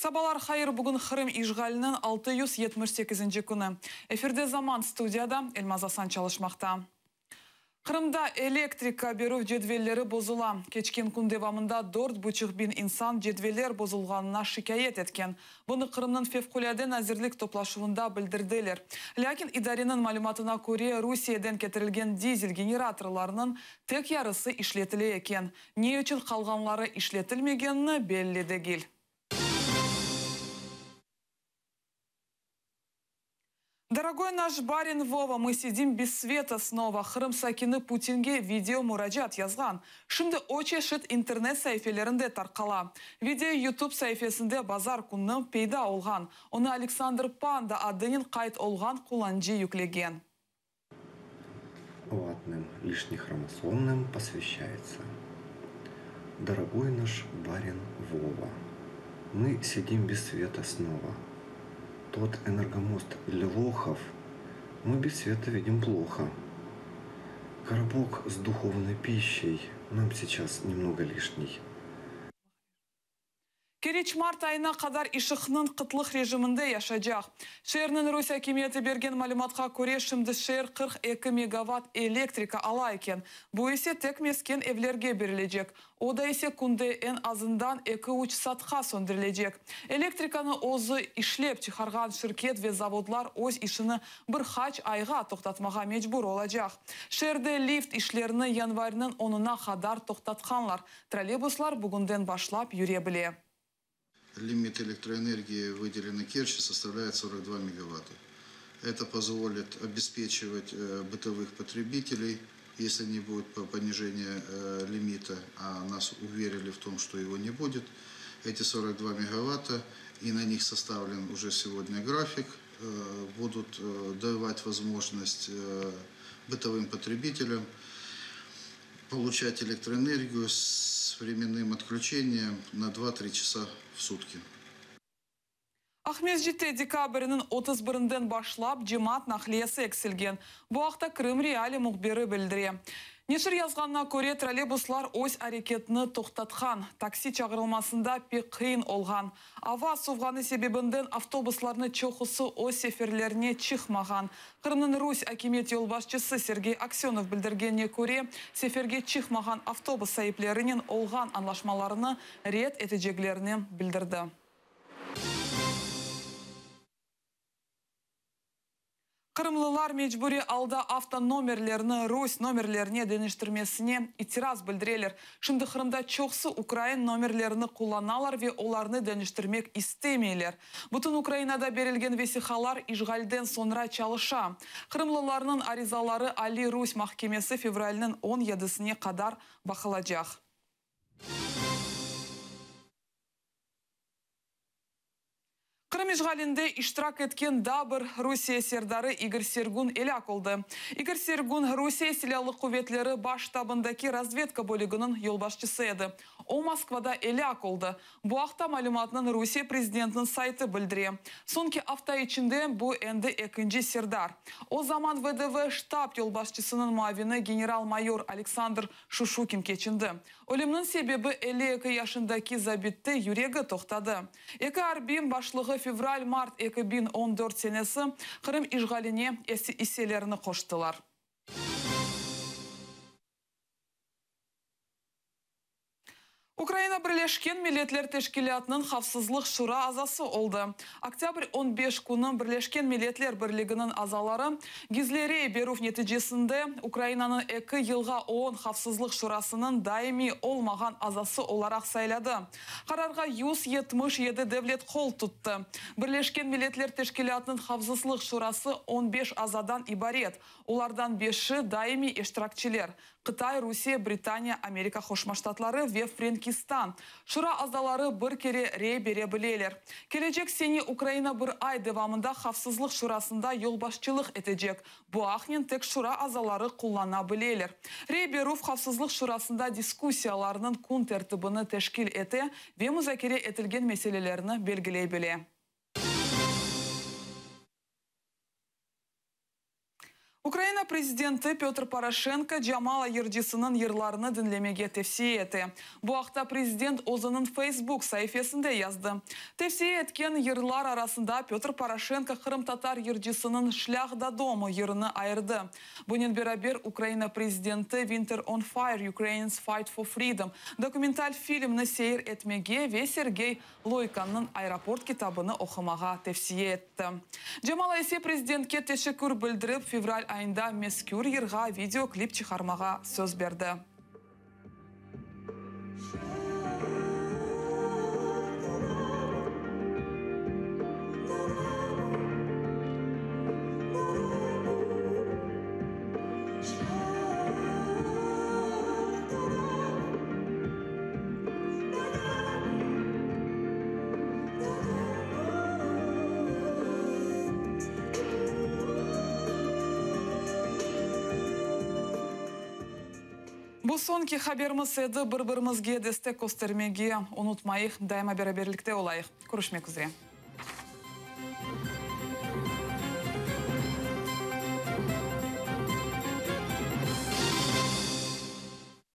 Сабалар хайыр бүгін Қырым ижғалінің 678 күні. Эфирде Заман студияда Эльмаз Асан çalışмақта. Қырымда электрика беру жедвеллері бозыла. Кечкен күн девамында 4,5 bin инсан жедвеллер бозылғанына шикает еткен. Бұны Қырымның февкуляден әзірлік топлашуында білдірделер. Ләкин идаренің малюматына көре Русиядан кетірілген дизель генераторларының тек ярысы ишлетіле екен. Не үшін қалғанлары ишлетілмегенні белледі кел. Дорогой наш барин Вова, мы сидим без света снова. Қырым сакины Путинге видео мураджат язған. Шымды оче шыт интернет сайфелерінде тарқала. Видео YouTube сайфесінде базар күннің пейда олған. Оны Александр Панда адынын қайт олған құланжи юклеген. Ватным лишних хромосомным посвящается. Дорогой наш барин Вова, мы сидим без света снова. Тот энергомост для лохов мы без света видим плохо. Коробок с духовной пищей нам сейчас немного лишний. Кереч март айына қадар ишықның қытлық режимінде яшажақ. Шерінің Русия кеметі берген малюматқа көре шымды шер 42 мегаватт электрика ала екен. Бұл есе тек мескен евлерге берілежек. Ода есе күнде en azından 2-3 сатқа сөндірілежек. Электриканы озы ишлеп чықарған шirket ве заводлар өз ішіні бір хач айға тоқтатмаға мечбур олажақ. Шерде лифт ишлеріні январының 10-на қадар тоқтатқанлар. Троллейбуслар бүгінден башлап юре біле. Лимит электроэнергии, выделенный Керчи, составляет 42 мегаватта. Это позволит обеспечивать бытовых потребителей, если не будет понижения лимита, а нас уверили в том, что его не будет. Эти 42 мегаватта, и на них составлен уже сегодня график, будут давать возможность бытовым потребителям получать электроэнергию с временным отключением на 2-3 часа в сутки. Ахмез жете декабрінің 31-ден башлап жемат нақлиясы экселген. Бұл ақта Крым реали мұқбері білдіре. Нешір язғанына көре троллейбуслар өз әрекетіні тоқтатқан. Такси чағырылмасында пек қиын олған. Ава суғаны себебінден автобусларны чоқысы өз сеферлеріне чықмаған. Қырымның Русь әкемет елбасшысы Сергей Аксенов білдіргеніне көре, сеферге чықмаған автобус сайыплерінен олған анлашмаларыны рет етежеглеріне білдірді. Қырымлылар мечбури алда автономерлеріні Русь номерлеріне денештірмесіне итираз білдірелер. Шынды Қырымда чоқсы Украин номерлеріні құланалар ве оларны денештірмек истемейлер. Бұтын Украинада берілген весихалар ижғалден сонра чалыша. Қырымлыларының аризалары Али Русь махкемесі февралінің 17-сіне қадар бақылажақ. Қырым ижғалінде иштирак еткен дабыр Русия сердары Игорь Сергун эляк олды. Игорь Сергун Русия силялық құветлері баш табындаки разведка бөлігінің елбашчысы еді. О Москвада эляк олды. Бұл ақта малюматының Русия президентінің сайты білдіре. Сонки авта içinde bu әнді екінші сердар. О заман ВДВ штаб елбашчысының муавины генерал-майор Александр Шушукин кечінді. Өлімнің себебі 52 яшындаки забитті юрегі тоқтады. Екі арбин башлығы февраль-март 2014 сенесі Қырым ижғаліне иселеріні қоштылар. Украина Бірлешкен Милетлер Тешкилятының қавсызлық шура азасы олды. Октябрь 15 күні Бірлешкен Милетлер бірлігінің азалары гизлерей берув нетижесінде Украинаның 2 елға ООН қавсызлық шурасының даими олмаған азасы оларақ сайлады. Қарарға 177 девлет қол тұтты. Бірлешкен Милетлер Тешкилятының қавсызлық шурасы 15 азадан ибарет. Олардан 5-ші даими ештіракчилер. Қытай, Русия, Британия, Америка Қошма Штатлары ве Френкистан. Шура аздалары бір кере рей бере білелер. Келечек сені Украина бір ай девамында қавсызлық шурасында елбашчылық етежек. Бұл ақнен тек шура аздалары құллана білелер. Рей беру қавсызлық шурасында дискуссияларының күн тәртібіні тешкил ете ве музакере етілген мәселелеріні белгілей біле. Украина президенті Петр Порошенко Джамала Ердисінің ерларыны дінлемеге тевсие еті. Бұл ақта президент өзінің Facebook сайфесінде язды. Тевсие еткен ерлар арасында Петр Порошенко Қырым-татар Ердисінің шлях до дому еріні айырды. Бұнен берабер Украина президенті Winter on Fire, Ukrainians Fight for Freedom документаль фильмні сейір етмеге ве Сергей Лойканның аэропорт китабыны оқымаға тевсие етті. Джамала есе президентке тешекур білдіріп, февраль айында мескюр ерға видеоклип чықармаға сөз берді. Бұл сонки хаберіміз еді бір-бірімізге дестек көстермеге ұнытмайық, дайма бераберлікте олайық. Көрішмек үзре.